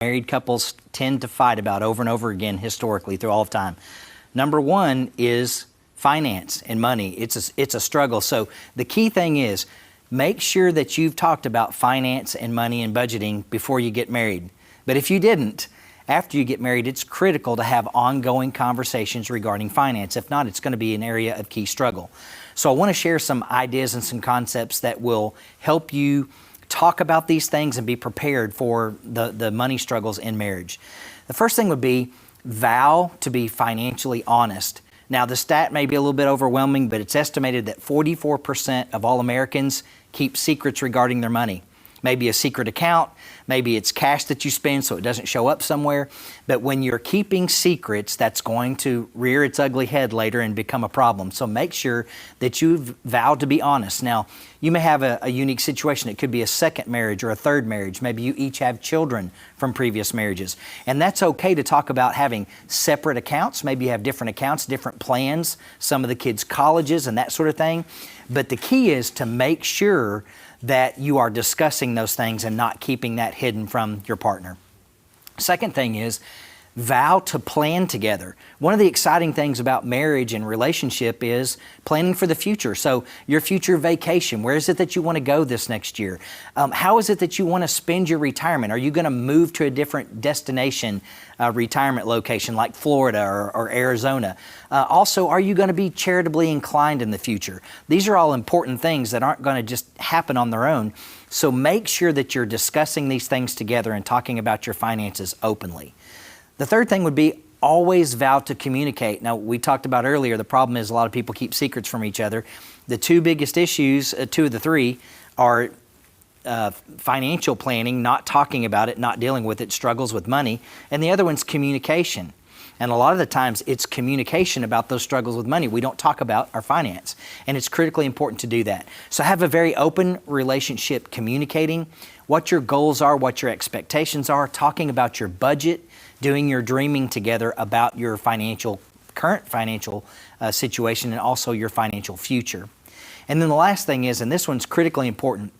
married couples tend to fight about over and over again historically through all of time. Number one is finance and money. It's a struggle. So the key thing is make sure that you've talked about finance and money and budgeting before you get married. But if you didn't, after you get married, it's critical to have ongoing conversations regarding finance. If not, it's going to be an area of key struggle. So I want to share some ideas and some concepts that will help you talk about these things and be prepared for the money struggles in marriage. The first thing would be vow to be financially honest. Now, the stat may be a little bit overwhelming, but it's estimated that 44% of all Americans keep secrets regarding their money. Maybe a secret account, maybe it's cash that you spend so it doesn't show up somewhere. But when you're keeping secrets, that's going to rear its ugly head later and become a problem. So make sure that you've vowed to be honest. Now, you may have a unique situation. It could be a second marriage or a third marriage. Maybe you each have children from previous marriages. And that's okay to talk about having separate accounts. Maybe you have different accounts, different plans, some of the kids' colleges and that sort of thing. But the key is to make sure that you are discussing those things and not keeping that hidden from your partner. Second thing is vow to plan together. One of the exciting things about marriage and relationship is planning for the future. So your future vacation, where is it that you want to go this next year? How is it that you want to spend your retirement? Are you going to move to a different destination, retirement location like Florida or Arizona? Also, are you going to be charitably inclined in the future? These are all important things that aren't going to just happen on their own. So make sure that you're discussing these things together and talking about your finances openly. The third thing would be always vow to communicate. Now, we talked about earlier, the problem is a lot of people keep secrets from each other. The two biggest issues, two of the three, are financial planning, not talking about it, not dealing with it, struggles with money, and the other one's communication. And a lot of the times it's communication about those struggles with money. We don't talk about our finance, and it's critically important to do that. So have a very open relationship communicating what your goals are, what your expectations are, talking about your budget, doing your dreaming together about your current financial situation and also your financial future. And then the last thing is, and this one's critically important,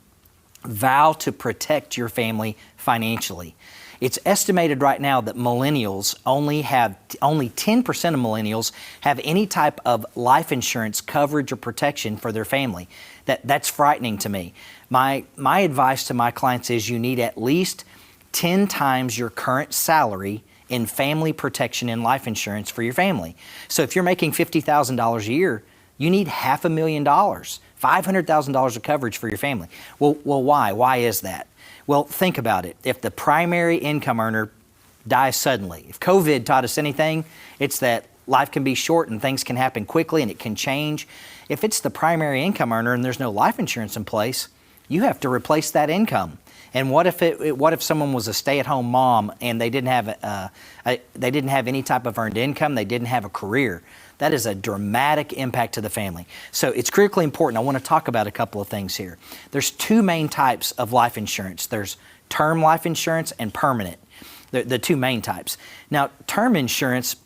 vow to protect your family financially. It's estimated right now that millennials only 10% of millennials have any type of life insurance coverage or protection for their family. That's frightening to me. My advice to my clients is you need at least 10 times your current salary in family protection and life insurance for your family. So if you're making $50,000 a year, you need $500,000, $500,000 of coverage for your family. Well, why? Why is that? Well, think about it. If the primary income earner dies suddenly, if COVID taught us anything, it's that life can be short and things can happen quickly and it can change. If it's the primary income earner and there's no life insurance in place, you have to replace that income. And what if someone was a stay-at-home mom and they didn't have any type of earned income, they didn't have a career? That is a dramatic impact to the family. So it's critically important. I want to talk about a couple of things here. There's two main types of life insurance. There's term life insurance and permanent, the two main types. Now, term insurance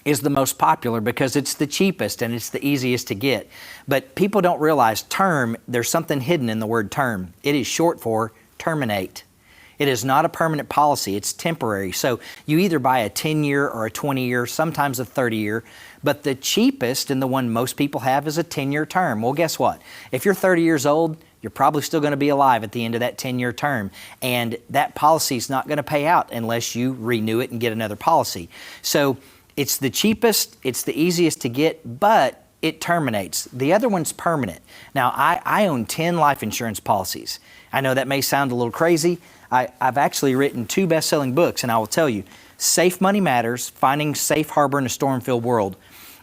is the most popular because it's the cheapest and it's the easiest to get. But people don't realize term, there's something hidden in the word term. It is short for terminate. It is not a permanent policy, it's temporary. So you either buy a 10-year or a 20-year, sometimes a 30-year, but the cheapest and the one most people have is a 10-year term. Well, guess what? If you're 30 years old, you're probably still going to be alive at the end of that 10-year term, and that policy is not going to pay out unless you renew it and get another policy. So it's the cheapest, it's the easiest to get, but it terminates. The other one's permanent. Now, I own 10 life insurance policies. I know that may sound a little crazy. I've actually written 2 best-selling books, and I will tell you, Safe Money Matters, Finding Safe Harbor in a Storm-Filled World,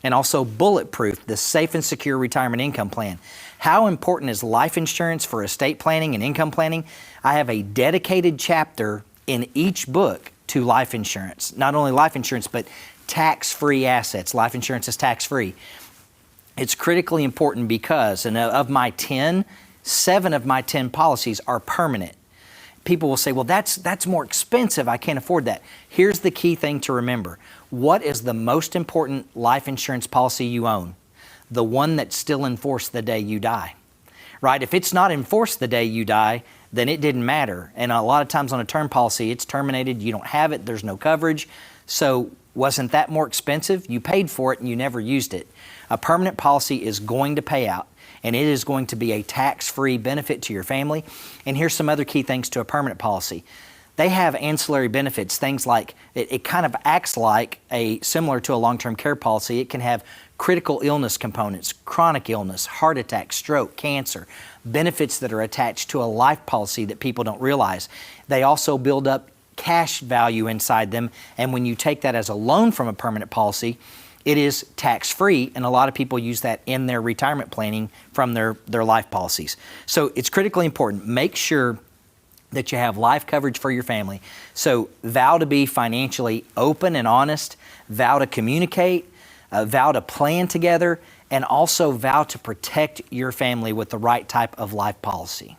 and also Bulletproof, the Safe and Secure Retirement Income Plan. How important is life insurance for estate planning and income planning? I have a dedicated chapter in each book to life insurance. Not only life insurance, but tax-free assets. Life insurance is tax-free. It's critically important because, and of my 10, 7 of my 10 policies are permanent. People will say, well, that's more expensive. I can't afford that. Here's the key thing to remember. What is the most important life insurance policy you own? The one that's still in force the day you die. right? If it's not enforced the day you die, then it didn't matter. And a lot of times on a term policy, it's terminated, you don't have it, there's no coverage. So wasn't that more expensive? You paid for it and you never used it. A permanent policy is going to pay out, and it is going to be a tax-free benefit to your family. And here's some other key things to a permanent policy. They have ancillary benefits, things like, it kind of acts like similar to a long-term care policy. It can have critical illness components, chronic illness, heart attack, stroke, cancer, benefits that are attached to a life policy that people don't realize. They also build up cash value inside them, and when you take that as a loan from a permanent policy, it is tax-free, and a lot of people use that in their retirement planning from their life policies. So it's critically important. Make sure that you have life coverage for your family. So vow to be financially open and honest, vow to communicate, vow to plan together, and also vow to protect your family with the right type of life policy.